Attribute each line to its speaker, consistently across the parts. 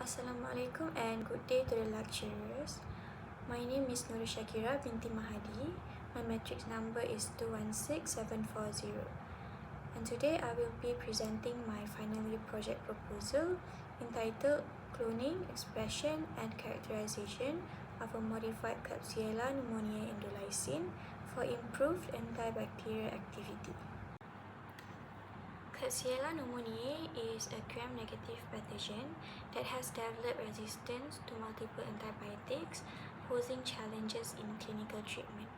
Speaker 1: Assalamualaikum and good day to the lecturers. My name is SYAKIRAH BINTI MAHADI. My matrix number is 216740. And today I will be presenting my final year project proposal entitled Cloning, Expression and Characterization of a Modified Klebsiella pneumoniae endolysin for Improved Antibacterial Activity. Klebsiella pneumoniae is a gram-negative pathogen that has developed resistance to multiple antibiotics, posing challenges in clinical treatment.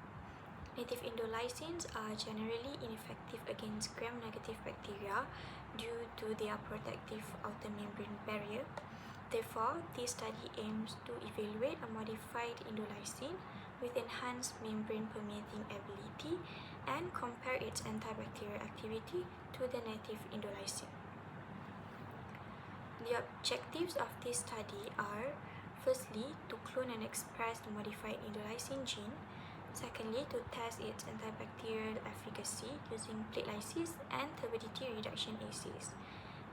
Speaker 1: Native endolysins are generally ineffective against gram-negative bacteria due to their protective outer membrane barrier. Therefore, this study aims to evaluate a modified endolysin with enhanced membrane permeating ability and compare its antibacterial activity to the native endolysin. The objectives of this study are: firstly, to clone and express the modified endolysin gene; secondly, to test its antibacterial efficacy using plate lysis and turbidity reduction assays;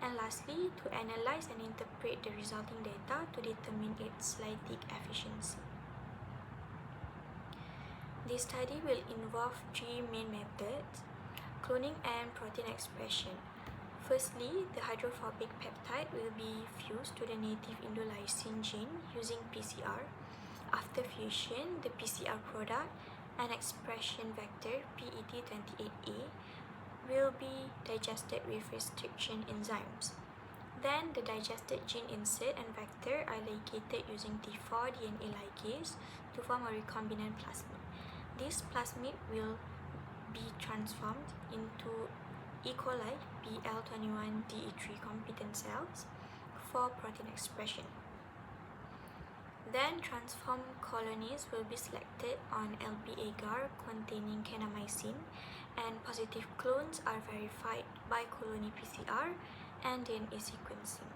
Speaker 1: and lastly, to analyze and interpret the resulting data to determine its lytic efficiency. This study will involve three main methods: cloning and protein expression. Firstly, the hydrophobic peptide will be fused to the native endolysin gene using PCR. After fusion, the PCR product and expression vector PET28A will be digested with restriction enzymes. Then, the digested gene insert and vector are ligated using T4 DNA ligase to form a recombinant plasmid. This plasmid will be transformed into E. coli BL21DE3 competent cells for protein expression. Then, transformed colonies will be selected on LB agar containing kanamycin, and positive clones are verified by colony PCR and DNA sequencing.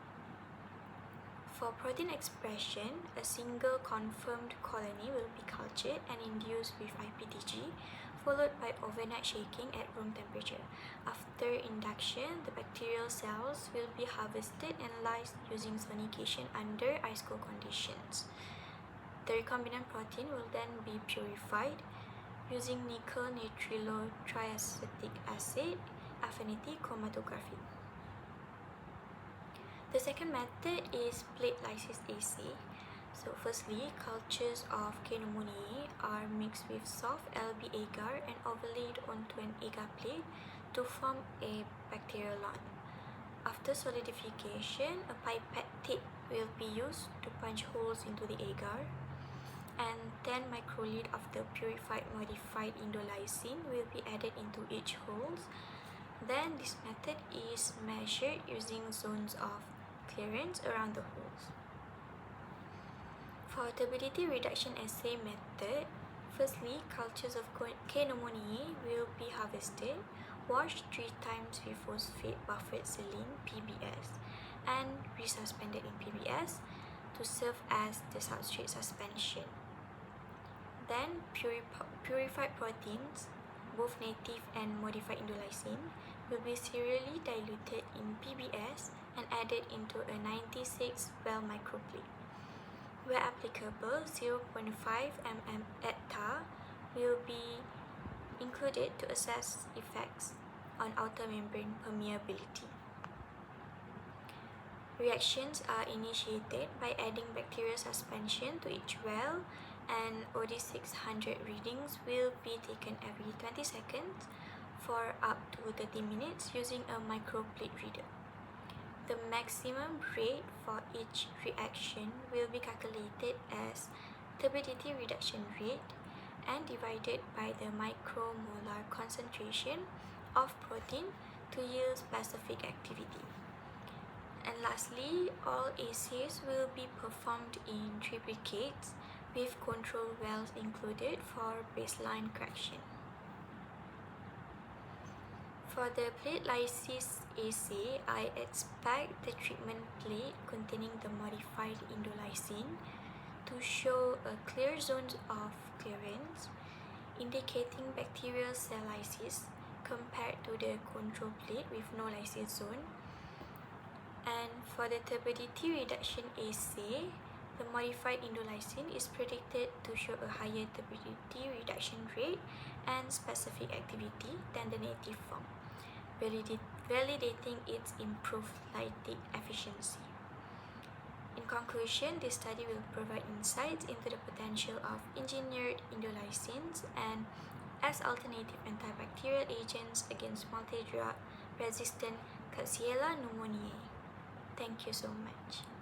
Speaker 1: For protein expression, a single confirmed colony will be cultured and induced with IPTG, followed by overnight shaking at room temperature. After induction, the bacterial cells will be harvested and lysed using sonication under ice cold conditions. The recombinant protein will then be purified using nickel nitrilotriacetic acid affinity chromatography. The second method is plate lysis assay. So firstly, cultures of K. pneumoniae are mixed with soft LB agar and overlaid onto an agar plate to form a bacterial lawn. After solidification, a pipette tip will be used to punch holes into the agar, and 10 microliter of the purified modified endolysin will be added into each hole. Then this method is measured using zones of clearance around the holes. For turbidity reduction assay method, firstly, cultures of K. pneumoniae will be harvested, washed 3 times with phosphate buffered saline (PBS) and resuspended in PBS to serve as the substrate suspension. Then, purified proteins, both native and modified endolysin, will be serially diluted in PBS and added into a 96 well microplate. Where applicable, 0.5 mm ETA will be included to assess effects on outer membrane permeability. Reactions are initiated by adding bacterial suspension to each well, and OD600 readings will be taken every 20 seconds for up to 30 minutes using a microplate reader. The maximum rate for each reaction will be calculated as turbidity reduction rate and divided by the micromolar concentration of protein to yield specific activity. And lastly, all assays will be performed in triplicates with control wells included for baseline correction. For the plate lysis assay, I expect the treatment plate containing the modified endolysin to show a clear zone of clearance, indicating bacterial cell lysis compared to the control plate with no lysis zone. And for the turbidity reduction assay, the modified endolysin is predicted to show a higher turbidity reduction rate and specific activity than the native form, validating its improved lytic efficiency. In conclusion, this study will provide insights into the potential of engineered endolysins and as alternative antibacterial agents against multi-drug resistant Klebsiella pneumoniae. Thank you so much.